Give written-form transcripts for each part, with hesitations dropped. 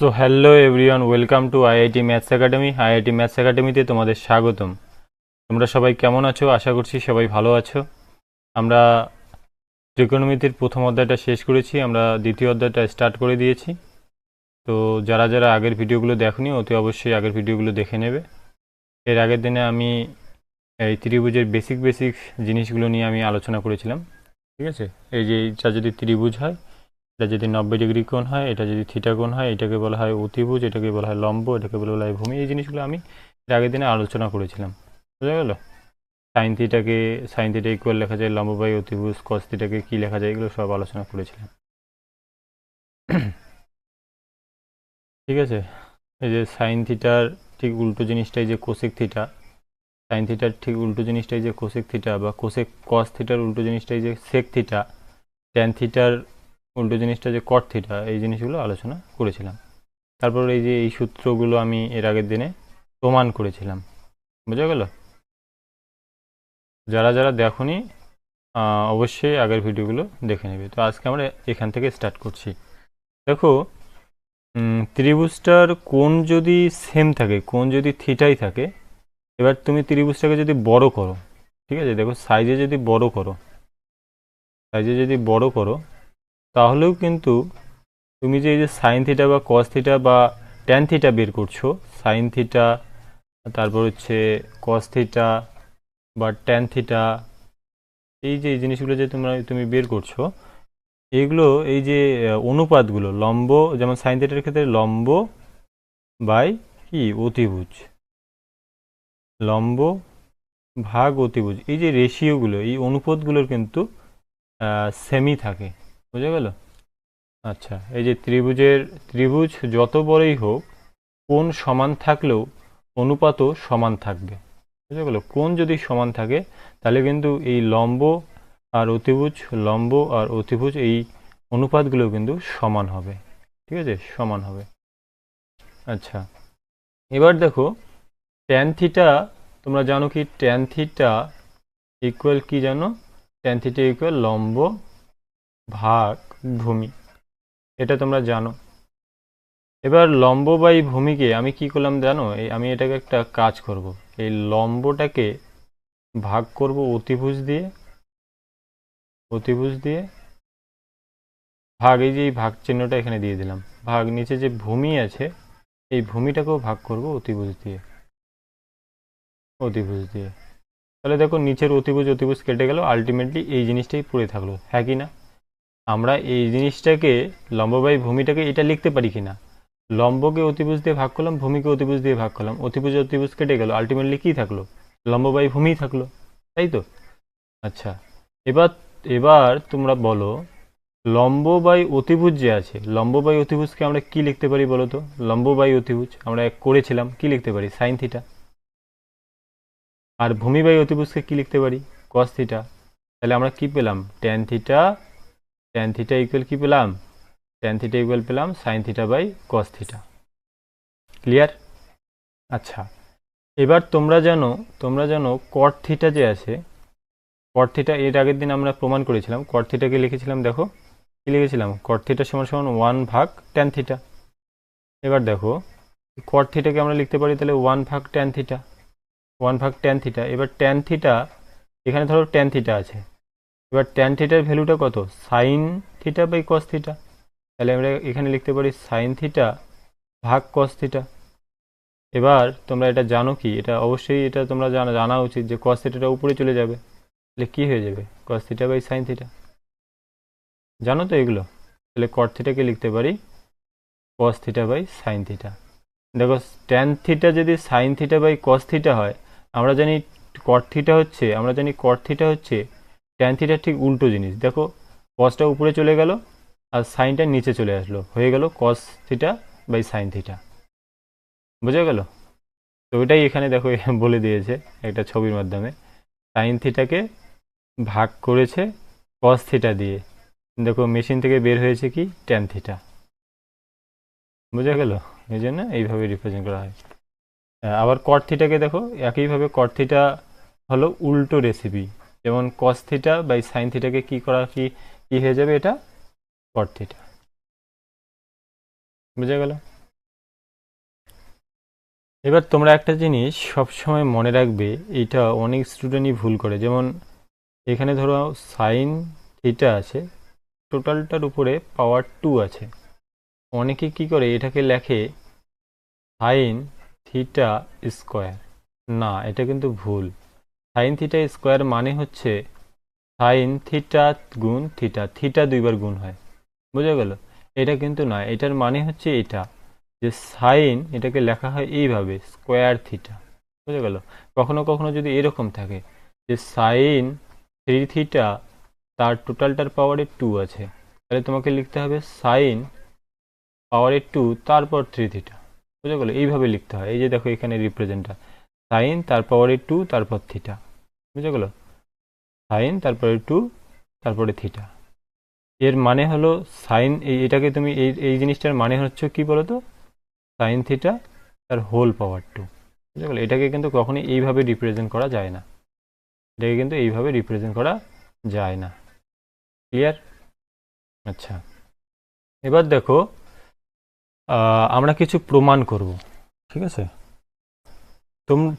So hello everyone, welcome to IIT maths academy. IIT maths একাডেমিতে তোমাদের স্বাগতম। তোমরা সবাই কেমন আছো? আশা করছি সবাই ভালো আছো। আমরা ত্রিকোণমিতির প্রথম অধ্যায়টা শেষ করেছি, আমরা দ্বিতীয় অধ্যায়টা স্টার্ট করে দিয়েছি। তো যারা যারা আগের ভিডিওগুলো দেখোনি অতি অবশ্যই আগের ভিডিওগুলো দেখে নেবে। এর আগের দিনে আমি এই ত্রিভুজের বেসিক জিনিসগুলো নিয়ে আমি আলোচনা করেছিলাম। ঠিক আছে, এই যে এটা যদি ত্রিভুজ হয়, এটা যদি 90 ডিগ্রি কোণ হয়, এটা যদি থিটা কোণ হয়, এটাকে বলা হয় অতিভুজ, এটাকে বলা হয় লম্ব, এটাকে বলা হয় ভূমি। এই জিনিসগুলো আমি এর আগের দিনে আলোচনা করেছিলাম, বুঝা গেল? সাইন থিটা ইকুয়াল লেখা যায় লম্ব বাই অতিভুজ, কস থিটাকে কী লেখা যায়, এগুলো সব আলোচনা করেছিলাম। ঠিক আছে, এই যে সাইন থিটার ঠিক উল্টো জিনিসটাই যে কোসেক থিটা, সাইন থিটার ঠিক উল্টো জিনিসটাই যে কোসেক থিটা, বা কস থিটার উল্টো জিনিসটাই যে সেক থিটা, ট্যান থিটার উল্টো জিনিসটা যে কট থিটা, এই জিনিসগুলো আলোচনা করেছিলাম। তারপর এই যে এই সূত্রগুলো আমি এর আগের দিনে প্রমাণ করেছিলাম, বুঝা গেল? যারা যারা দেখোনি অবশ্যই আগের ভিডিওগুলো দেখে নেবে। তো আজকে আমরা এখান থেকে স্টার্ট করছি। দেখো, ত্রিভুজটার কোণ যদি সেম থাকে, কোণ যদি থিটাই থাকে, এবার তুমি ত্রিভুজটাকে যদি বড় করো, ঠিক আছে, দেখো সাইজে যদি বড় করো তাহলেও কিন্তু তুমি যে এই যে সাইন থিটা বা কস থিটা বা ট্যান থিটা বের করছো, সাইন থিটা, তারপর হচ্ছে কস থিটা বা ট্যান থিটা, এই যে এই জিনিসগুলো যে তুমি বের করছো, এগুলো এই যে অনুপাতগুলো লম্ব, যেমন সাইন থিটার ক্ষেত্রে লম্ব বাই কি অতিভুজ, লম্ব ভাগ অতিভুজ, এই যে রেশিওগুলো, এই অনুপাতগুলোর কিন্তু সেমই থাকে, বুঝা গেল? আচ্ছা, এই যে ত্রিভুজ যত বড়ই হোক, কোণ সমান থাকলেও অনুপাতও সমান থাকবে, বুঝা গেল? কোণ যদি সমান থাকে তাহলে কিন্তু এই লম্ব আর অতিভুজ এই অনুপাতগুলো কিন্তু সমান হবে, ঠিক আছে, সমান হবে। আচ্ছা, এবার দেখো ট্যান থিটা, তোমরা জানো কি ট্যান থিটা ইকুয়াল কি জানো? ট্যান থিটা ইকুয়াল লম্ব ভাগ ভূমি, এটা তোমরা জানো। এবার লম্ব বাই ভূমিকে আমি কি করলাম জানো? আমি এটাকে একটা কাজ করব, এই লম্বটাকে ভাগ করব অতিভুজ দিয়ে, ভাগ, এই যে এই ভাগ চিহ্নটা এখানে দিয়ে দিলাম, ভাগ, নিচে যে ভূমি আছে এই ভূমিটাকেও ভাগ করব অতিভুজ দিয়ে। তাহলে দেখো নিচের অতিভুজ কেটে গেল, আলটিমেটলি এই জিনিসটাই পড়ে থাকলো, হ্যাঁ কি না? আমরা এই জিনিসটাকে লম্ব বাই ভূমিটাকে এটা লিখতে পারি কিনা, লম্বকে অতিভুজ দিয়ে ভাগ করলাম, ভূমিকে অতিভুজ দিয়ে ভাগ করলাম, অতিভুজ কেটে গেল, আলটিমেটলি কি থাকলো? লম্ব বাই ভূমি থাকলো, তাই তো? আচ্ছা, এবার এবার তোমরা বলো, লম্ব বাই অতিভুজ যে আছে, লম্ব বাই অতিভুজকে আমরা কি লিখতে পারি বলো তো? লম্ব বাই অতিভুজ আমরা করেছিলাম, কি লিখতে পারি? Sine theta. আর ভূমি বাই অতিভুজকে কি লিখতে পারি? Cos theta. তাহলে আমরা কি পেলাম? ট্যান থিটা ইকুয়াল কি পেলাম? ট্যান থিটা ইকুয়াল পেলাম sine theta by cos theta. Clear? আচ্ছা, এবার তোমরা জানো কট থিটা যে আছে, কট থিটা এর আগের দিন আমরা প্রমাণ করেছিলাম, কট থিটাকে লিখেছিলাম, দেখো কি লিখেছিলাম? কট থিটা সমান সমান 1 ভাগ ট্যান থিটা। এবার দেখো কট থিটাকে আমরা লিখতে পারি তাহলে 1 ভাগ ট্যান থিটা, 1 ভাগ ট্যান থিটা। এবার ট্যান থিটা, এখানে ধরো ট্যান থিটা আছে, এবার ট্যান থিটার ভ্যালুটা কত? Sine theta by cos theta. তাহলে আমরা এখানে লিখতে পারি সাইন থিটা ভাগ কস থিটা। এবার তোমরা এটা জানো কি, এটা অবশ্যই এটা তোমরা জানা উচিত যে কস থিটাটা উপরে চলে যাবে, তাহলে কি হয়ে যাবে? Cos theta by sine theta. জানো তো এগুলো? তাহলে কট থিটাকে লিখতে পারি cos theta by sine theta. দেখো ট্যান থিটা যদি sine theta by cos theta হয়, আমরা জানি কট থিটা হচ্ছে ট্যান থিটার ঠিক উল্টো জিনিস। দেখো কসটা উপরে চলে গেল আর সাইনটা নিচে চলে আসলো, হয়ে গেল cos theta by sine theta, বোঝা গেল? তো ওইটাই এখানে দেখো বলে দিয়েছে একটা ছবির মাধ্যমে, সাইন থিটাকে ভাগ করেছে কস থিটা দিয়ে, দেখো মেশিন থেকে বের হয়েছে কি? ট্যান থিটা, বোঝা গেল? এই জন্য এইভাবে রিপ্রেজেন্ট করা হয়। আবার কট থিটাকে দেখো একইভাবে, কট থিটা হলো উল্টো রেসিপি, যেমন কস থিটা বাই সাইন থিটাকে কি করা, কি হয়ে যাবে? এটা কট থিটা, বোঝা গেল? এবার তোমরা একটা জিনিস সবসময় মনে রাখবে, এটা অনেক স্টুডেন্টই ভুল করে। যেমন এখানে ধরো সাইন থিটা আছে, টোটালটার উপরে পাওয়ার 2 আছে। অনেকে কি করে এটাকে লেখে সাইন থিটা স্কোয়ার। না, এটা কিন্তু ভুল। সাইন থিটা স্কোয়ার মানে হচ্ছে সাইন থিটা গুণ থিটা, থিটা দুইবার গুণ হয়, বুঝা গেল? এটা কিন্তু না, এটার মানে হচ্ছে এটা, যে সাইন এটাকে লেখা হয় এইভাবে স্কোয়ার থিটা, বুঝা গেল? কখনো কখনো যদি এরকম থাকে যে সাইন 3 থিটা, তার টোটালটার পাওয়ারে 2 আছে, তাহলে তোমাকে লিখতে হবে সাইন পাওয়ারে 2 তারপর 3 থিটা, বুঝা গেল? এইভাবে লিখতে হয়। এই যে দেখো এখানে রিপ্রেজেন্টটা সাইন তার পাওয়ারে 2 তারপর থিটা, বুঝা গেল? সাইন তারপরে 2 তারপরে থিটা। এর মানে হলো সাইন, এটাকে তুমি এই জিনিসটার মানে হচ্ছে কি বলো তো, সাইন থিটা তার হোল পাওয়ার 2, বুঝা গেল? এটাকে কিন্তু কখনোই এইভাবে রিপ্রেজেন্ট করা যায় না, এটাকে কিন্তু এইভাবে রিপ্রেজেন্ট করা যায় না। ক্লিয়ার? আচ্ছা, এবার দেখো আমরা কিছু প্রমাণ করব, ঠিক আছে?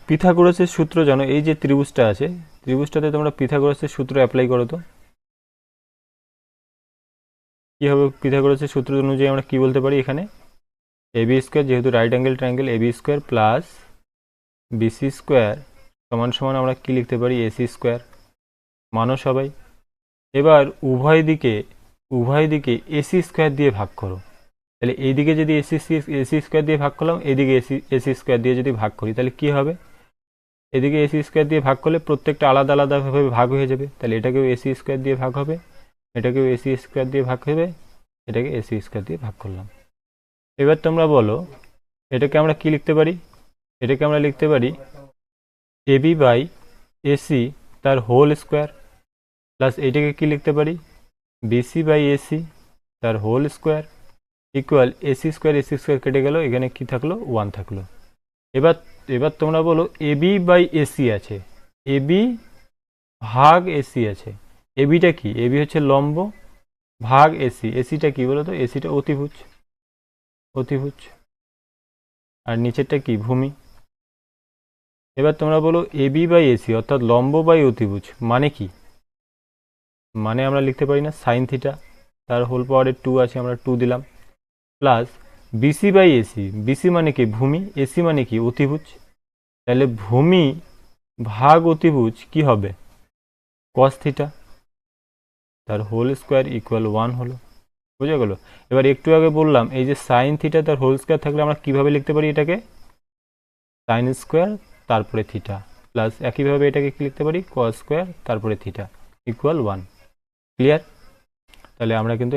পিথাগোরাসের সূত্র জানো, এই যে ত্রিভুজটা আছে, ত্রিভুজটাতে তোমরা পিথাগোরাসের সূত্র অ্যাপ্লাই করো তো। কি হবে পিথাগোরাসের সূত্র অনুযায়ী আমরা কি বলতে পারি এখানে? এবি স্কোয়ার, যেহেতু right angle triangle, AB square plus BC square সমান সমান আমরা কি লিখতে পারি? AC square. মানো সবাই? এবার উভয় দিকে এসি স্কোয়ার দিয়ে ভাগ করো। তাহলে এইদিকে যদি এসি স্কোয়ার দিয়ে ভাগ করলাম, এদিকে এসি স্কোয়ার দিয়ে যদি ভাগ করি, তাহলে কি হবে? এদিকে এসি স্কোয়ার দিয়ে ভাগ করলে প্রত্যেকটা আলাদা আলাদাভাবে ভাগ হয়ে যাবে, তাহলে এটাকেও এসি স্কোয়ার দিয়ে ভাগ হবে, এটাকেও এসি স্কোয়ার দিয়ে ভাগ হবে, এটাকে এসি স্কোয়ার দিয়ে ভাগ করলাম। এবার তোমরা বলো এটাকে আমরা কি লিখতে পারি? এটাকে আমরা লিখতে পারি এবি বাই এসি তার হোল স্কোয়ার, প্লাস এইটাকে কি লিখতে পারি? বিসি বাই এসি তার whole square equal AC square কেটে গেল, এখানে কি থাকলো? 1 থাকলো। এবার এবার তোমরা বলো এবি বাই এসি আছে, এবি ভাগ এসি আছে। এবিটা কি? এবি হচ্ছে লম্ব, ভাগ এসি, এসিটা কি বলো তো? এসিটা অতিভুজ, অতিভুজ। আর নিচেরটা কি? ভূমি। এবার তোমরা বলো এবি বাই এসি অর্থাৎ লম্ব বাই অতিভুজ মানে কি? মানে আমরা লিখতে পারি না সাইন থিটা, তার হোল পাওয়ারে 2 আছে, আমরা 2 দিলাম, plus BC by AC, BC মানে কি? ভূমি, এসি মানে কি? অতিভুজ। তাহলে ভূমি ভাগ অতিভুজ কি হবে? কস থিটা তার হোল স্কোয়ার ইকুয়াল 1 হলো, বুঝা গেল? এবার একটু আগে বললাম এই যে সাইন থিটা তার হোল স্কোয়ার থাকলে আমরা কিভাবে লিখতে পারি এটাকে? সাইন স্কোয়ার তারপরে থিটা, প্লাস একইভাবে এটাকে কি লিখতে পারি? কস স্কোয়ার তারপরে থিটা ইকুয়াল 1। ক্লিয়ার? তাহলে আমরা কিন্তু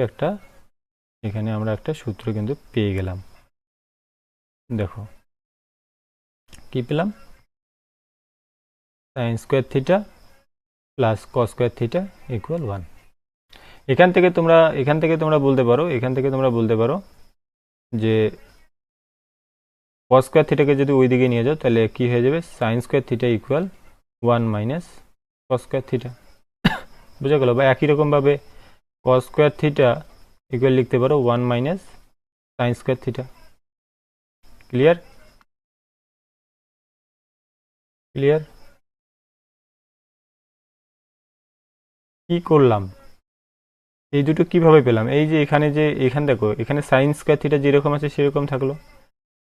এখানে আমরা একটা সূত্র কিন্তু পেয়ে গেলাম। দেখো কি পেলাম? Sine square theta plus cos square theta equal 1। এখান থেকে তোমরা বলতে পারো যে কস স্কোয়ার থিটাকে যদি ওই দিকে নিয়ে যাও তাহলে কি হয়ে যাবে? Sign square theta equal 1 minus cos square theta, বুঝা গেল? বা একই রকমভাবে কস স্কোয়ার থিটা ইকুয়াল লিখতে পারো 1 minus sine square theta. Clear? Clear? কি করলাম? এই দুটো কিভাবে পেলাম? এই যে এখানে দেখো, এখানে সাইন স্কোয়ার থিটা যেরকম আছে সেরকম থাকলো,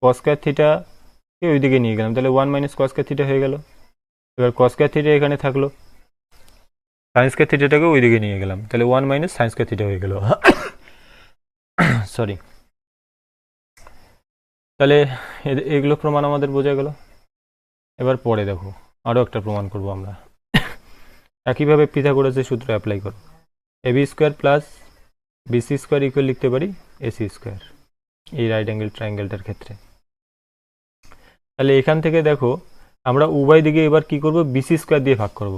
কস স্কোয়ার থিটাকে ওইদিকে নিয়ে গেলাম, তাহলে 1 মাইনাস কস স্কোয়ার থিটা হয়ে গেল। এবার কস স্কোয়ার থিটা এখানে থাকলো, সাইন স্কোয়ার থিটাটাকে ওইদিকে নিয়ে গেলাম, তাহলে 1 মাইনাস সাইন স্কোয়ার থিটা হয়ে গেল। সরি। তাহলে এগুলো প্রমাণ আমাদের বোঝা গেল। এবার পরে দেখো আরও একটা প্রমাণ করব আমরা। একইভাবে পিথাগোরাসের সূত্র অ্যাপ্লাই করো। AB square plus BC square equal লিখতে পারি এসি স্কোয়ার, এই রাইট অ্যাঙ্গেল ট্রায়াঙ্গেলটার ক্ষেত্রে। তাহলে এখান থেকে দেখো আমরা উভয় দিকে এবার কি করব? বিসি স্কোয়ার দিয়ে ভাগ করব।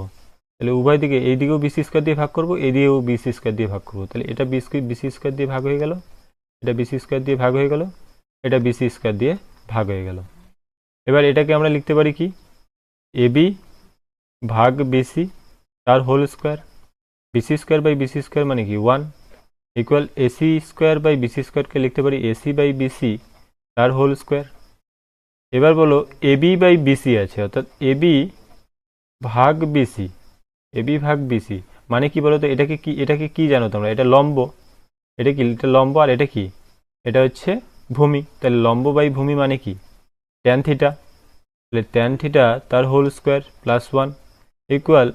তাহলে উভয় দিকে এই দিকেও বিসি স্কোয়ার দিয়ে ভাগ করব, এই দিকেও বিসি স্কোয়ার দিয়ে ভাগ করব। তাহলে এটা বিসি স্কোয়ার দিয়ে ভাগ হয়ে গেল, এটা বিসি স্কোয়ার দিয়ে ভাগ হয়ে গেল, এটা বিসি স্কোয়ার দিয়ে ভাগ হয়ে গেল। এবার এটাকে আমরা লিখতে পারি কি? এবি ভাগ বিসি তার whole square, B C square by B C square মানে কি? 1 equal AC square by B C স্কোয়ারকে লিখতে পারি এসি বাই বিসি তার হোল স্কোয়ার। এবার বলো এবি বাই বিসি আছে, অর্থাৎ এবি ভাগ বিসি, এবি ভাগ বিসি মানে কি বলো তো, এটাকে কি জানো তোমরা, এটা লম্ব, এটা কি, এটা লম্ব, আর এটা কি, এটা হচ্ছে ভূমি। তাহলে লম্ব বাই ভূমি মানে কি, ট্যান থিটা। তাহলে ট্যান থিটা তার হোল স্কোয়ার প্লাস 1 ইকুয়াল,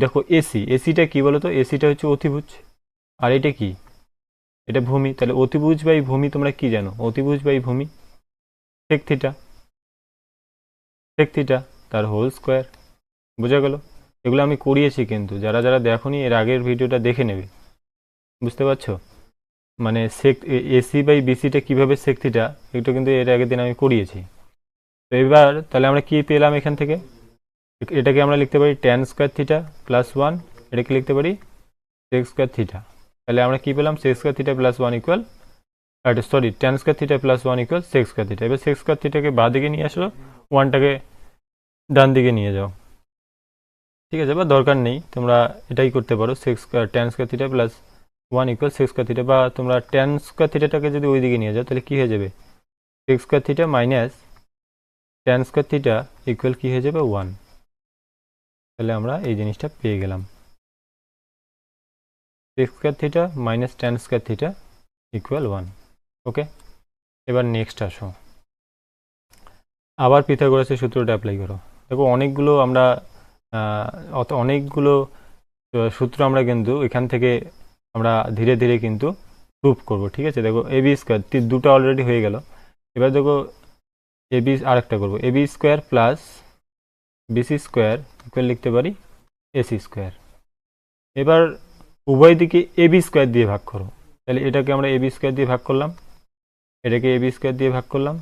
দেখো এসিটা কি বলো তো, এসিটা হচ্ছে অতিভুজ, আর এটা কি, এটা ভূমি। তাহলে অতিভুজ বাই ভূমি তোমরা কি জানো, অতিভুজ বাই ভূমি সেক থিটা, সেক থিটা তার হোল স্কোয়ার। বোঝা গেল? এগুলো আমি করিয়েছি, কিন্তু যারা যারা দেখোনি এর আগের ভিডিওটা দেখে নেবে। বুঝতে পারছো? মানে সেক এসি বাই বিসিটা কীভাবে সেক থিটা, একটু কিন্তু এর আগের দিন আমি করিয়েছি। তো এবার তাহলে আমরা কি পেলাম এখান থেকে, এটাকে আমরা লিখতে পারি ট্যান স্কোয়ার থিটা প্লাস 1, এটাকে লিখতে পারি সেক স্কোয়ার থিটা। তাহলে আমরা কি পেলাম, sec square theta plus 1 equal, sorry, tan square theta plus 1 equal sec square theta. এবার সেক স্কোয়ার থিটাকে বাঁ দিকে নিয়ে আসলো, 1টাকে ডান দিকে নিয়ে যাও। ঠিক আছে, বা দরকার নেই, তোমরা এটাই করতে পারো, sec square tan square theta plus 1 equal sec square theta, বা তোমরা ট্যান স্কোয়ার থিটাটাকে যদি ওই দিকে নিয়ে যাও তাহলে কী হয়ে যাবে, sec square theta minus tan square theta equal কী হয়ে যাবে 1। তাহলে আমরা এই জিনিসটা পেয়ে গেলাম, sec square theta minus tan square theta equal 1। Okay, এবার নেক্সট আসো, আবার পিথাগোরাসের সূত্রটা অ্যাপ্লাই করো। দেখো অনেকগুলো সূত্র আমরা কিন্তু এখান থেকে আমরা ধীরে ধীরে কিন্তু প্রুভ করব। ঠিক আছে, দেখো এবি স্কোয়ার, দুটো অলরেডি হয়ে গেল। এবার দেখো এবি আরেকটা করবো, AB square plus BC square equal লিখতে পারি এসি স্কোয়ার। এবার উভয় দিকে এবি স্কোয়ার দিয়ে ভাগ করো। তাহলে এটাকে আমরা এবি স্কোয়ার দিয়ে ভাগ করলাম, এটাকে এবি স্কোয়ার দিয়ে ভাগ করলাম,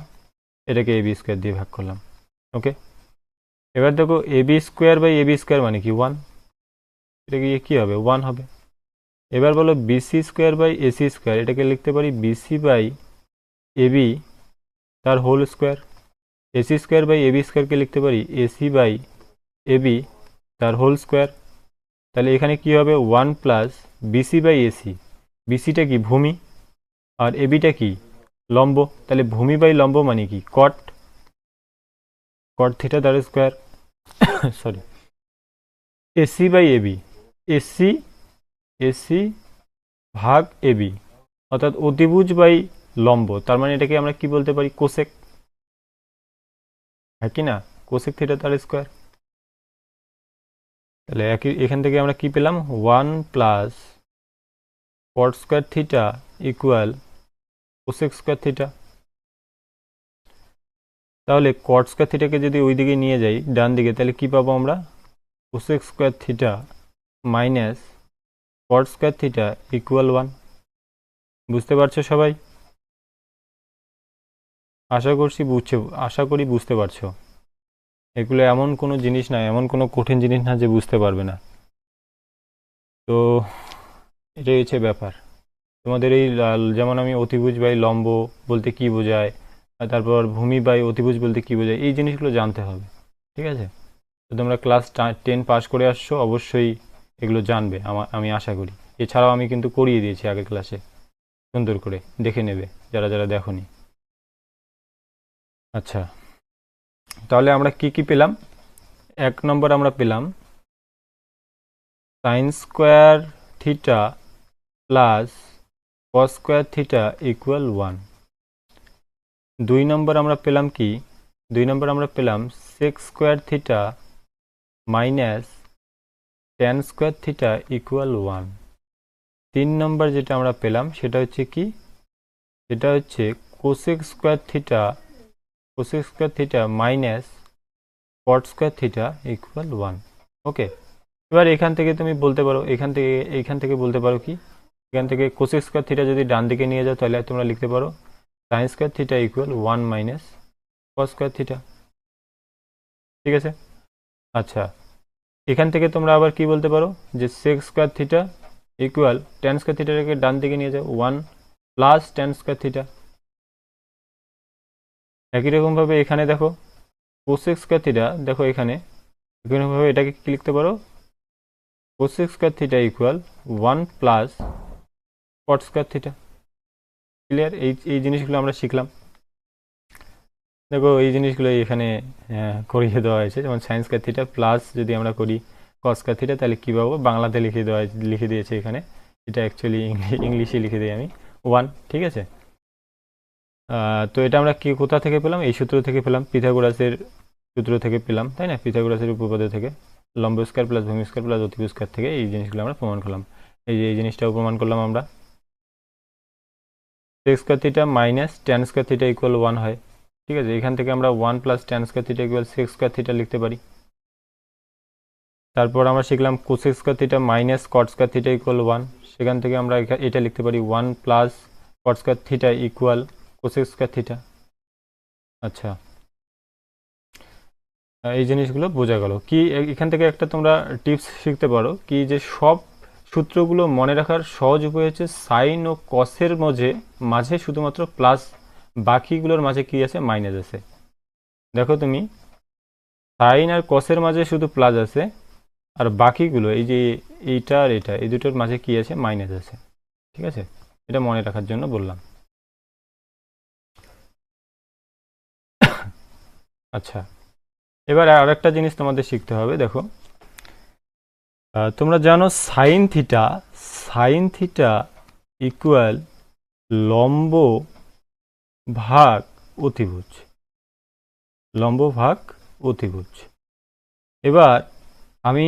এটাকে এবি স্কোয়ার দিয়ে ভাগ করলাম। ওকে, এবার দেখো AB square by AB square মানে কি 1, এটা গিয়ে কী হবে 1 হবে। এবার বলো B C square by A C square, এটাকে লিখতে পারি বিসি বাই এবি তার whole square. A C square by A B স্কোয়ারকে লিখতে পারি এসি বাই এবি তার হোল স্কোয়ার। তাহলে এখানে কি হবে 1 প্লাস বিসি বাই এসি, বিসিটা কি ভূমি, আর এবিটা কি লম্ব। তাহলে ভূমি বাই লম্ব মানে কি কট, কট থিটা তার square, sorry, AC by AB, AC AC ভাগ এবি, অর্থাৎ অতিভুজ বাই লম্ব, তার মানে এটাকে আমরা কি বলতে পারি কোসেক, হ্যাঁ কি না, কোসেক থিটা তার স্কোয়ার। তাহলে এখান থেকে আমরা কি পেলাম 1 প্লাস কট square theta equal cosec square theta. তাহলে কট স্কোয়ার থিটাকে যদি ওই দিকে নিয়ে যাই ডান দিকে, তাহলে কি পাবো আমরা, cosec square theta minus cot square theta equal 1। বুঝতে পারছো সবাই? আশা করি বুঝতে পারছো। এগুলো এমন কোনো জিনিস না, এমন কোনো কঠিন জিনিস না যে বুঝতে পারবে না। তো এটাই হচ্ছে ব্যাপার। তোমাদের এই যেমন আমি অতিভুজ বাই লম্ব বলতে কি বোঝায়, আর তারপর ভূমি বাই অতিভুজ বলতে কি বোঝায়, এই জিনিসগুলো জানতে হবে। ঠিক আছে, তো তোমরা ক্লাস 10 পাস করে আসছো, অবশ্যই এগুলো জানবে আমি আশা করি। এছাড়াও আমি কিন্তু করিয়ে দিয়েছি আগের ক্লাসে, সুন্দর করে দেখে নেবে যারা যারা দেখোনি। আচ্ছা, তাহলে আমরা কি কি পেলাম, 1 নম্বর আমরা পেলাম sine square theta plus cos square theta equal 1। 2 number আমরা পেলাম কি, 2 নম্বর আমরা পেলাম sec square theta minus tan square theta equal 1। 3 number যেটা আমরা পেলাম সেটা হচ্ছে কি, সেটা হচ্ছে cosec square theta minus cot square theta equal 1। Okay, এবার এখান থেকে তুমি বলতে পারো, এইখান থেকে বলতে পারো কি, এখান থেকে কোসেক স্কোয়ার থিটা যদি ডান দিকে নিয়ে যাও তাহলে তোমরা লিখতে পারো sign square theta equal 1 minus cos square theta. ঠিক আছে, আচ্ছা, এখান থেকে তোমরা আবার কি বলতে পারো যে sec square theta equal tan square থিটাকে ডান দিকে নিয়ে যাও 1 প্লাস ট্যান স্কোয়ার থিটা। একই রকমভাবে এখানে দেখো কোসেক স্কোয়ার থিটা, দেখো এখানে একইরকমভাবে এটাকে কি লিখতে পারো cosec square theta equal 1 plus কট স্কোয়ার থিটা। ক্লিয়ার? এই জিনিসগুলো আমরা শিখলাম। দেখো এই জিনিসগুলো এখানে করিয়ে দেওয়া হয়েছে, যেমন সাইন স্কয়ার থিটা প্লাস যদি আমরা করি কস স্কয়ার থিটা, তাহলে কী পাবো, বাংলাতে লিখে দিয়েছে এখানে, এটা অ্যাকচুয়ালি ইংলিশে লিখে দিই আমি 1, ঠিক আছে। তো এটা আমরা কি কোথা থেকে পেলাম, এই সূত্র থেকে পেলাম, পিথাগোরাসের সূত্র থেকে পেলাম, তাই না, পিথাগোরাসের উপপাদ্য থেকে, লম্ব স্কয়ার প্লাস ভূমি স্কয়ার প্লাস অতিভুজ স্কয়ার থেকে এই জিনিসগুলো আমরা প্রমাণ করলাম। এই যে এই জিনিসটাও প্রমাণ করলাম আমরা, sec square theta minus tan square theta equal 1 হয়, ঠিক আছে। এখান থেকে আমরা 1 plus tan square theta equal sec square theta লিখতে পারি। তারপর আমরা শিখলাম cosec square theta minus cot square theta equal 1, সেখান থেকে আমরা এটা লিখতে পারি 1 plus cot square theta equal cosec square theta. আচ্ছা, এই জিনিসগুলো বোঝা গেল। কি এখান থেকে একটা তোমরা টিপস শিখতে পারো, কি যে সব সূত্রগুলো মনে রাখার সহজ উপায় হচ্ছে সাইন ও কসের মাঝে শুধুমাত্র প্লাস, বাকিগুলোর মাঝে কি আছে, মাইনাস আছে। দেখো তুমি সাইন আর কসের মাঝে শুধু প্লাস আছে, আর বাকিগুলো এই যে এইটা আর এটা, এই দুটোর মাঝে কি আছে, মাইনাস আছে, ঠিক আছে। এটা মনে রাখার জন্য বললাম। আচ্ছা, এবার আর একটা জিনিস তোমাদের শিখতে হবে। দেখো তোমরা জানো সাইন থিটা ইকুয়াল লম্ব ভাগ অতিভুজ, লম্ব ভাগ অতিভুজ। এবার আমি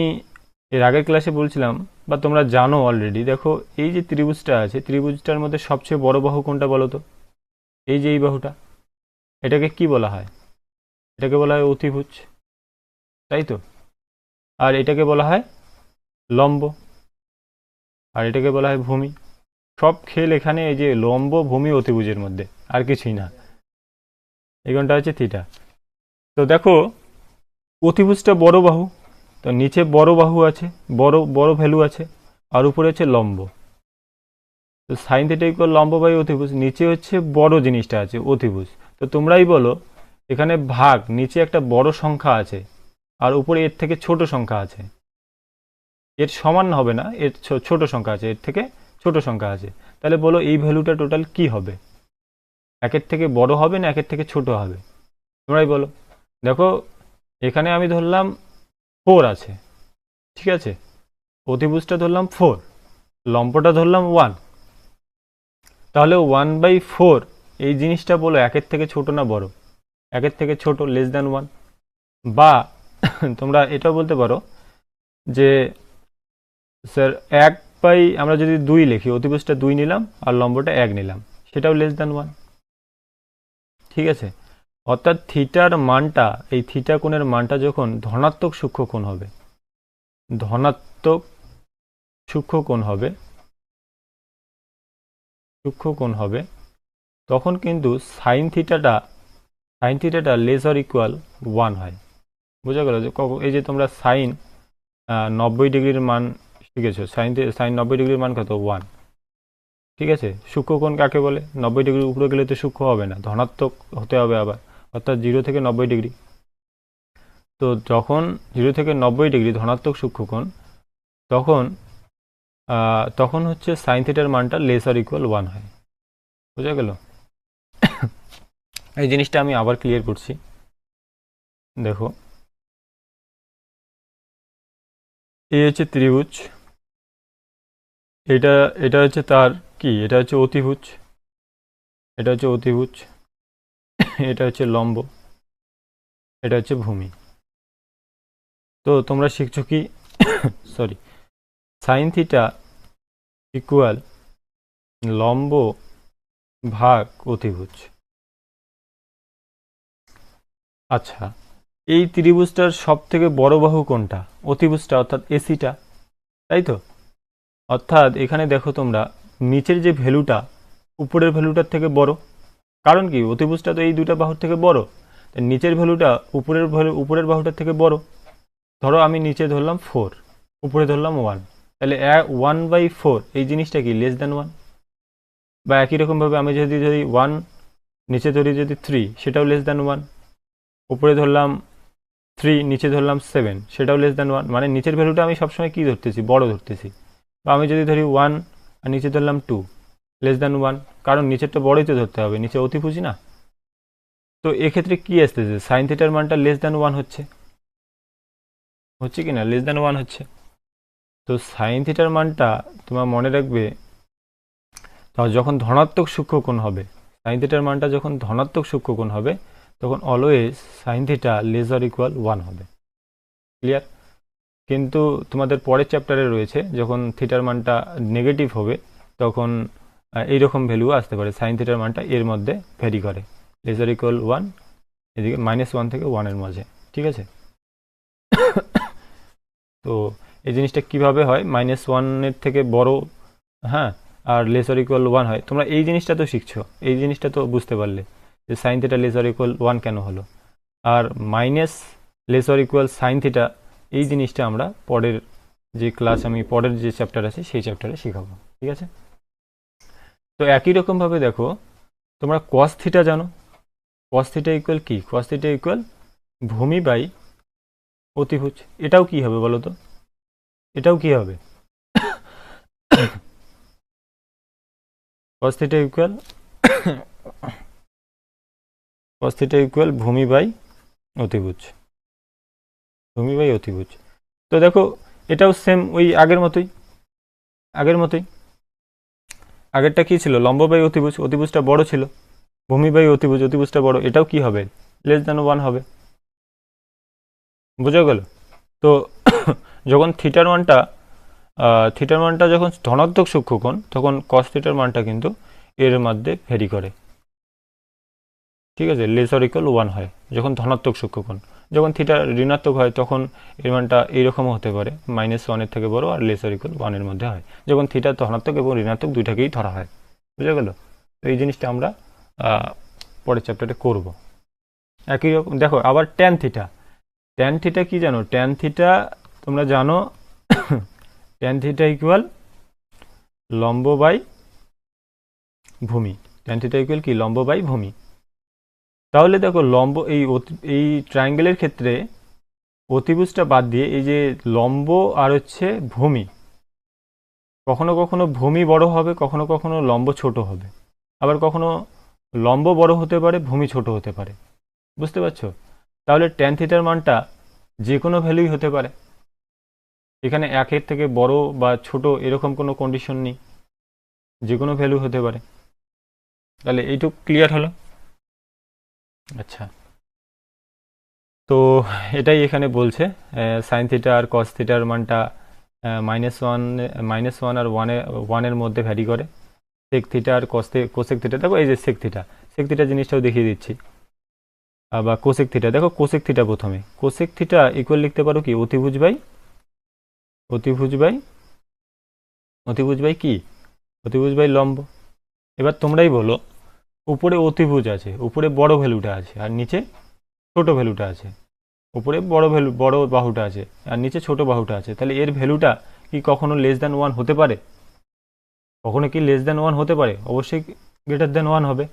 এর আগের ক্লাসে বলছিলাম, বা তোমরা জানো অলরেডি, দেখো এই যে ত্রিভুজটা আছে, ত্রিভুজটার মধ্যে সবচেয়ে বড় বাহু কোনটা বলো তো, এই যে এই বাহুটা, এটাকে কি বলা হয়, এটাকে বলা হয় অতিভুজ, তাই তো। আর এটাকে বলা হয় লম্ব, আর এটাকে বলা হয় ভূমি। সব খেল এখানে এই যে লম্ব ভূমি অতিভুজের মধ্যে, আর কিছুই না। এই কোণটা হচ্ছে থিটা। তো দেখো অতিভুজটা বড় বাহু, তো নিচে বড় বাহু আছে, বড় বড় ভ্যালু আছে, আর উপরে হচ্ছে লম্ব। তো সাইন থিটা ইকুয়াল লম্ব বাই অতিভুজ, নিচে হচ্ছে বড় জিনিসটা আছে অতিভুজ। তো তোমরাই বলো, এখানে ভাগ, নিচে একটা বড় সংখ্যা আছে আর উপরে এর থেকে ছোট সংখ্যা আছে, এর সমান হবে না, এর ছোট সংখ্যা আছে, এর থেকে ছোট সংখ্যা আছে, তাহলে বলো এই ভ্যালুটা টোটাল কি হবে, একের থেকে বড় হবে না একের থেকে ছোট হবে, তোমরাই বলো। দেখো এখানে আমি ধরলাম 4 আছে, ঠিক আছে, অতিভুজটা ধরলাম 4, লম্বটা ধরলাম 1, তাহলে 1/4 এই জিনিসটা বলো একের থেকে ছোট না বড়, একের থেকে ছোট, লেস দ্যান 1। বা তোমরা এটাও বলতে পারো যে স্যার আমরা যদি 2 লিখি, অতিভুজটা 2 নিলাম আর লম্বটা 1 নিলাম, সেটাও লেস দ্যান 1, ঠিক আছে। অর্থাৎ থিটার মানটা, এই থিটা কোণের মানটা যখন ধনাত্মক সূক্ষ্মকোণ হবে, ধনাত্মক সূক্ষ্মকোণ হবে, তখন কিন্তু সাইন থিটাটা লেস অর ইকুয়াল 1 হয়। বোঝা গেল যে এই যে তোমরা সাইন 90 ডিগ্রির মান শিখেছো, সাইন 90 ডিগ্রির মান কত, 1, ঠিক আছে। সূক্ষ্মকোণ কাকে বলে, 90 ডিগ্রির উপরে গেলে তো সূক্ষ্ম হবে না, ধনাত্মক হতে হবে আবার, অর্থাৎ 0 থেকে 90 ডিগ্রি। তো যখন 0 থেকে 90 ডিগ্রি ধনাত্মক সূক্ষ্মকোণ, তখন হচ্ছে সাইন থিটার মানটা লেস অর ইকুয়াল 1 হয়। বোঝা গেল? এই জিনিসটা আমি আবার ক্লিয়ার করছি। দেখো এই হচ্ছে ত্রিভুজ, এটা হচ্ছে তার কি, এটা হচ্ছে অতিভুজ, এটা হচ্ছে অতিভুজ, এটা হচ্ছে লম্ব, এটা হচ্ছে ভূমি। তো তোমরা শিখছো কি, সরি, সাইন থিটা ইকুয়াল লম্ব ভাগ অতিভুজ। আচ্ছা, এই ত্রিভুজটার সব থেকে বড় বাহু কোনটা, অতিভুজটা, অর্থাৎ এসিটা, তাই তো। অর্থাৎ এখানে দেখো তোমরা নিচের যে ভ্যালুটা উপরের ভ্যালুটার থেকে বড়, কারণ কি অতিভুজটা তো এই দুটা বাহুর থেকে বড়, তাই নিচের ভ্যালুটা উপরের বাহুটার থেকে বড়। ধরো আমি নিচে ধরলাম 4, উপরে ধরলাম 1, তাহলে 1/4 এই জিনিসটা কি, লেস দ্যান 1। বা একই রকমভাবে আমি যদি 1 নিচে ধরি, যদি 3, সেটাও লেস দ্যান 1, উপরে ধরলাম 3 নিচে ধরলাম 7, সেটাও লেস দ্যান 1। মানে নিচের ভ্যালুটা আমি সবসময় কি ধরতেছি, বড় ধরতেছি। বা আমি যদি ধরি 1 আর নিচে ধরলাম 2, লেস দ্যান 1, কারণ নিচেরটা বড়ই তো ধরতে হবে, নিচে অতিভুজ না। তো এক্ষেত্রে কি আসতেছে, সাইন থিটার মানটা লেস দ্যান 1 হচ্ছে কি না, লেস দ্যান 1 হচ্ছে। তো সাইন থিটার মানটা তোমার মনে রাখবে, তাও যখন ধনাত্মক সূক্ষ্মকোণ হবে, সাইন থিটার মানটা যখন ধনাত্মক সূক্ষ্মকোণ হবে তখন always sign theta less or equal 1 হবে। ক্লিয়ার? কিন্তু তোমাদের পরের চ্যাপ্টারে রয়েছে যখন থিটার মানটা নেগেটিভ হবে তখন এইরকম ভ্যালু আসতে পারে, সাইন থিটার মানটা এর মধ্যে ভ্যারি করে, লেস অর ইকুয়াল 1, এদিকে -1 থেকে 1 এর মাঝে। ঠিক আছে? তো এই জিনিসটা কিভাবে হয়, -1 এর থেকে বড়, হ্যাঁ, আর লেস অর ইকুয়াল 1 হয়, তোমরা এই জিনিসটা তো শিখছো, এই জিনিসটা তো বুঝতে পারলে যে sine theta less or equal 1 কেন হলো, আর minus less or equal sine theta, এই জিনিসটা আমরা পরের যে ক্লাস, আমি পরের যে চ্যাপ্টার আছে সেই চ্যাপ্টারে শেখাবো। ঠিক আছে? তো একই রকমভাবে দেখো, তোমরা কস থিটা জানো, কস থিটা ইকুয়াল কি, কস থিটা ইকুয়াল ভূমি বাই অতিভুজ। এটাও কি হবে বলো তো, এটাও কি হবে, cos theta equal cos theta equal ভূমি বাই অতিভুজ, ভূমি বাই অতিভুজ। তো দেখো এটাও সেম ওই আগের মতোই, আগেরটা কি ছিল, লম্ব বাই অতিভুজ, অতিভুজটা বড় ছিল, ভূমি বাই অতিভুজ, অতিভুজটা বড়, এটাও কি হবে, লেস দ্যান 1 হবে। বোঝা গেল? তো যখন থিটার মানটা যখন ধনাত্মক সূক্ষ্মকোণ তখন cos থিটার মানটা কিন্তু এর মধ্যে ভ্যারি করে। ঠিক আছে? লেস অর ইকুয়াল 1 হয় যখন ধনাত্মক সূক্ষ্মকোণ, যখন থিটা ঋণাত্মক হয় তখন এর মানটা এইরকমও হতে পারে, -1 এর থেকে বড় আর লেস অর ইকুয়াল 1 এর মধ্যে হয়, যখন থিটা ধনাত্মক এবং ঋণাত্মক দুইটাকেই ধরা হয়। বুঝা গেল? তো এই জিনিসটা আমরা পরের চ্যাপ্টারে করব। একই রকম দেখো আবার ট্যান থিটা কি জানো, ট্যান থিটা তোমরা জানো ট্যান থিটা ইকুয়াল লম্ব বাই ভূমি, ট্যান থিটা ইকুয়াল কি, লম্ব বাই ভূমি। তাহলে দেখো লম্ব এই ট্রায়াঙ্গেলের ক্ষেত্রে অতিভুজটা বাদ দিয়ে এই যে লম্ব আর হচ্ছে ভূমি, কখনো কখনো ভূমি বড় হবে, কখনো কখনো লম্ব ছোট হবে, আবার কখনো লম্ব বড় হতে পারে, ভূমি ছোট হতে পারে। বুঝতে পারছো? তাহলে ট্যান থিটার মানটা যে কোনো ভ্যালুই হতে পারে, এখানে 1 থেকে বড় বা ছোট এরকম কোনো কন্ডিশন নেই, যে কোনো ভ্যালু হতে পারে। তাহলে এইটুকু ক্লিয়ার হলো? আচ্ছা, তো এটাই এখানে বলছে সাইন থিটা আর কস থিটার মানটা -1 আর 1 এর মধ্যে ভ্যারি করে, সেক থিটা আর কোসেক থিটা, দেখো এই যে সেক থিটা জিনিসটাও দেখিয়ে দিচ্ছি, বা কোসেক থিটা, দেখো কোসেক থিটা প্রথমে, কোসেক থিটা ইকুয়াল লিখতে পারো কি, অতিভুজ বাই কি, অতিভুজ বাই লম্ব। এবার তোমরাই বলো, উপরে অতিভুজ আছে, উপরে বড় ভ্যালুটা আছে আর নিচে ছোট ভ্যালুটা আছে, উপরে বড় বাহুটা আছে আর নিচে ছোট বাহুটা আছে, তাহলে এর ভ্যালুটা কি কখনো লেস দ্যান 1 হতে পারে? কখনো কি লেস দ্যান 1 হতে পারে? অবশ্যই গ্রেটার দ্যান 1 হবে,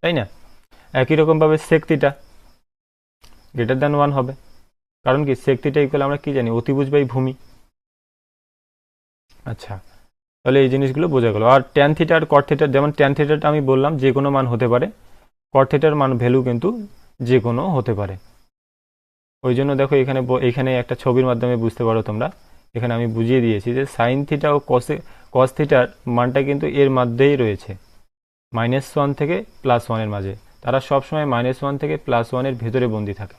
তাই না? একই রকমভাবে সেক থিটা গ্রেটার দ্যান 1 হবে, কারণ কি সেক থিটা ইকুয়াল আমরা কি জানি, অতিভুজ বাই ভূমি। আচ্ছা, তাহলে এই জিনিসগুলো বোঝা গেল। আর ট্যান থিটা আর কট থিটার, যেমন ট্যান থিটাটা আমি বললাম যে কোনো মান হতে পারে, কট থিটার মান ভ্যালু কিন্তু যে কোনো হতে পারে। ওই জন্য দেখো এখানে একটা ছবির মাধ্যমে বুঝতে পারো তোমরা, এখানে আমি বুঝিয়ে দিয়েছি যে সাইন থিটা ও কস থিটার মানটা কিন্তু এর মধ্যেই রয়েছে, -1 থেকে +1 এর মাঝে, তারা সবসময় -1 থেকে +1 এর ভেতরে বন্দি থাকে।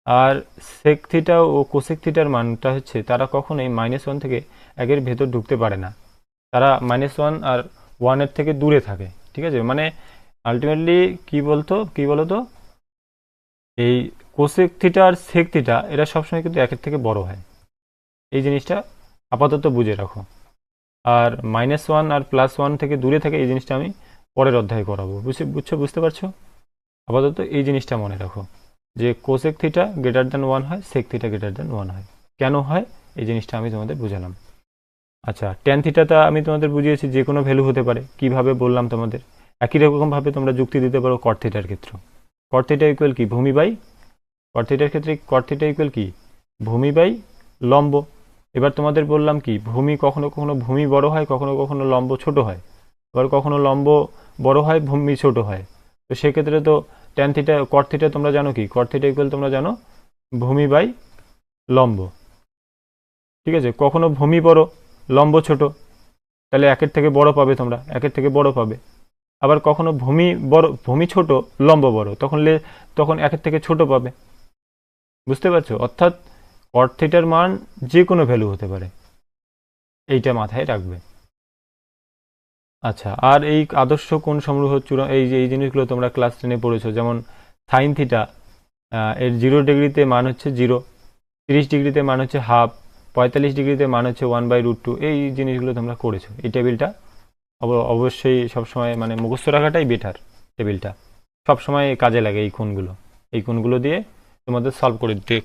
আর সেক থিটা ও কোসেক থিটার মানটা হচ্ছে তারা কখনোই -1 থেকে 1 এর ভেতর ঢুকতে পারে না, তারা -1 আর 1 এর থেকে দূরে থাকে। ঠিক আছে? মানে আলটিমেটলি কি বলতো, এই কোসেক থিটা আর সেক থিটা এরা সবসময় কিন্তু 1 এর থেকে বড় হয়, এই জিনিসটা আপাতত বুঝে রাখো। আর -1 আর +1 থেকে দূরে থাকে, এই জিনিসটা আমি পরের অধ্যায়ে করাবো। বুঝতে পারছো? আপাতত এই জিনিসটা মনে রাখো যে কোসেক থিটা গ্রেটার দ্যান 1 হয়, সেক থিটা গ্রেটার দ্যান 1 হয়। কেন হয় এই জিনিসটা আমি তোমাদের বুঝালাম। আচ্ছা, ট্যান থিটাটা আমি তোমাদের বুঝিয়েছি যে কোনো ভ্যালু হতে পারে, কিভাবে বললাম তোমাদের। একই রকমভাবে তোমরা যুক্তি দিতে পারো কট থিটার ক্ষেত্রে, কট থিটা ইকুয়াল কি, ভূমি বাই, কট থিটার ক্ষেত্রে কট থিটা ইকুয়াল কি, ভূমি বাই লম্ব। এবার তোমাদের বললাম কি, ভূমি কখনো কখনো ভূমি বড় হয়, কখনো কখনো লম্ব ছোট হয়, আবার কখনো লম্ব বড় হয় ভূমি ছোট হয়, তো সেক্ষেত্রে তো ট্যান থিটা কট থিটা তোমরা জানো কি, কট থিটা ইকুয়াল তোমরা জানো ভূমি বাই লম্ব, ঠিক আছে। কখনো ভূমি বড় লম্ব ছোট, তাহলে একের থেকে বড় পাবে, তোমরা একের থেকে বড় পাবে। আবার কখনো ভূমি বড়, ভূমি ছোট লম্ব বড়, তখন একের থেকে ছোট পাবে। বুঝতে পারছো? অর্থাৎ কট থিটার মান যে কোনো ভ্যালু হতে পারে, এইটা মাথায় রাখবে। আচ্ছা, আর এই আদর্শ কোণ সমূহ এই জিনিসগুলো তোমরা ক্লাস 10-এ পড়েছো। যেমন সাইন থিটা, এর 0 ডিগ্রিতে মান হচ্ছে 0, 30 ডিগ্রিতে মান হচ্ছে হাফ, 45 ডিগ্রিতে মান হচ্ছে 1/√2। এই জিনিসগুলো তোমরা করেছো। এই টেবিলটা অবশ্যই সবসময় মানে মুখস্থ রাখাটাই বেটার। টেবিলটা সবসময় কাজে লাগে। এই কোণগুলো দিয়ে তোমাদের সলভ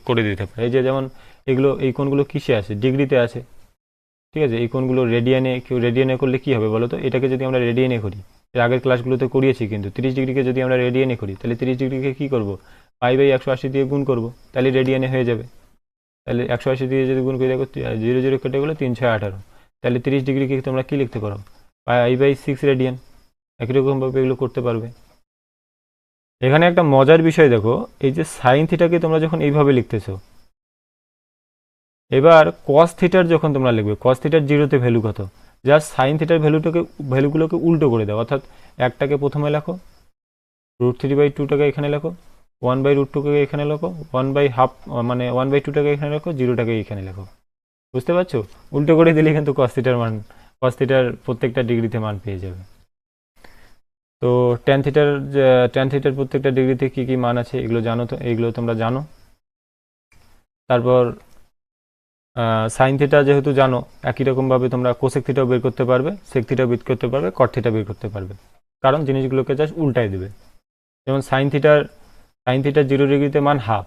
করে দিতে পারে। এই যে যেমন এই কোণগুলো কিসে আছে, ডিগ্রিতে আছে, ঠিক আছে। এই কোণগুলো রেডিয়ানে করলে কি হবে বলো তো? এটাকে যদি আমরা রেডিয়ানে করি, এর আগের ক্লাসগুলোতে করিয়েছি কিন্তু, 30 ডিগ্রিকে যদি আমরা রেডিয়ানে করি, তাহলে 30 ডিগ্রিকে কী করবো, π/180 দিয়ে গুণ করব, তাহলে রেডিয়ানে হয়ে যাবে। তাহলে 180 দিয়ে যদি গুণ করে দেখো 0 0 কেটে গেলো 318, তাহলে 30 ডিগ্রিকে তোমরা কী লিখতে পারো, π/6 রেডিয়ান। একই রকমভাবে এগুলো করতে পারবে। এখানে একটা মজার বিষয় দেখো, এই যে সাইন থিটাকে তোমরা যখন এইভাবে লিখতেছো, এবার কস থিটার যখন তোমরা লিখবে, কস থিটার 0-তে ভ্যালু কত, জাস্ট সাইন থিটার ভ্যালুগুলোকে উল্টো করে দাও। অর্থাৎ একটাকে প্রথমে লেখো, √3/2টাকে এখানে লেখো, 1/√2টাকে এখানে লেখো, 1/2 মানে 1/2টাকে এখানে লেখো, 0টাকে এখানে লেখো। বুঝতে পারছো? উল্টো করে দিলে কিন্তু কস থিটার প্রত্যেকটা ডিগ্রিতে মান পেয়ে যাবে। তো ট্যান থিটার প্রত্যেকটা ডিগ্রিতে কী কী মান আছে এগুলো জানো, তো এইগুলো তোমরা জানো। তারপর সাইন থিটা যেহেতু জানো, একই রকমভাবে তোমরা কোসেক থিটাও বের করতে পারবে, সেক থিটাও বের করতে পারবে, কট থিটা বের করতে পারবে, কারণ জিনিসগুলোকে জাস্ট উল্টাই দেবে। যেমন সাইন থিটার 0 ডিগ্রিতে মান হাফ,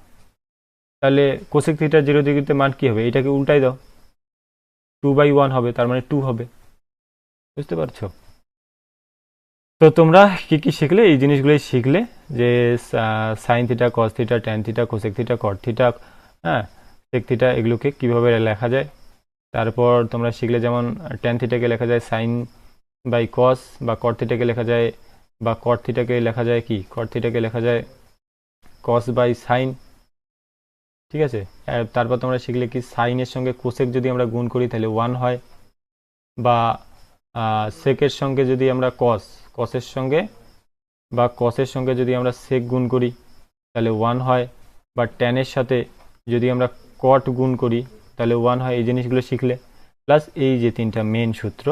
তাহলে কোসেক থিটার 0 ডিগ্রিতে মান কী হবে, এটাকে উল্টাই দাও, 2/1 হবে, তার মানে 2 হবে। বুঝতে পারছো? তো তোমরা কী কী শিখলে, এই জিনিসগুলোই শিখলে, যে sine theta, cos theta, tan theta, cosec theta, কট থিটা, হ্যাঁ, সেক থিটা, এগুলোকে কীভাবে লেখা যায়। তারপর তোমরা শিখলে যেমন ট্যান থিটাকে লেখা যায় সাইন বাই কস, বা কট থিটাকে লেখা যায়, বা কট থিটাকে লেখা যায় কি, কট থিটাকে লেখা যায় কস বাই সাইন, ঠিক আছে। তারপর তোমরা শিখলে কি সাইনের সঙ্গে কোসেক যদি আমরা গুণ করি তাহলে 1 হয়, বা সেকের সঙ্গে যদি আমরা কসের সঙ্গে যদি আমরা সেক গুণ করি তাহলে 1 হয়, বা ট্যানের সাথে যদি আমরা কট গুণ করি তাহলে 1 হয়। এই জিনিসগুলো শিখলে, প্লাস এই যে 3টা মেন সূত্র,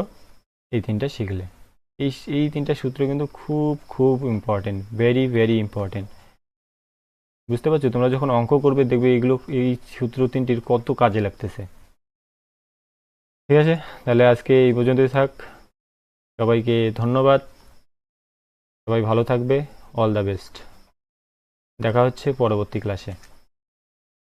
এই 3টা শিখলে। এই 3টা সূত্র কিন্তু খুব খুব ইম্পর্টেন্ট, ভেরি ভেরি ইম্পর্টেন্ট। বুঝতে পারছো? তোমরা যখন অঙ্ক করবে দেখবে এই সূত্র 3টির কত কাজে লাগতেছে। ঠিক আছে, তাহলে আজকে এই পর্যন্তই থাক। সবাইকে ধন্যবাদ, সবাই ভালো থাকবে, অল দ্য বেস্ট। দেখা হচ্ছে পরবর্তী ক্লাসে।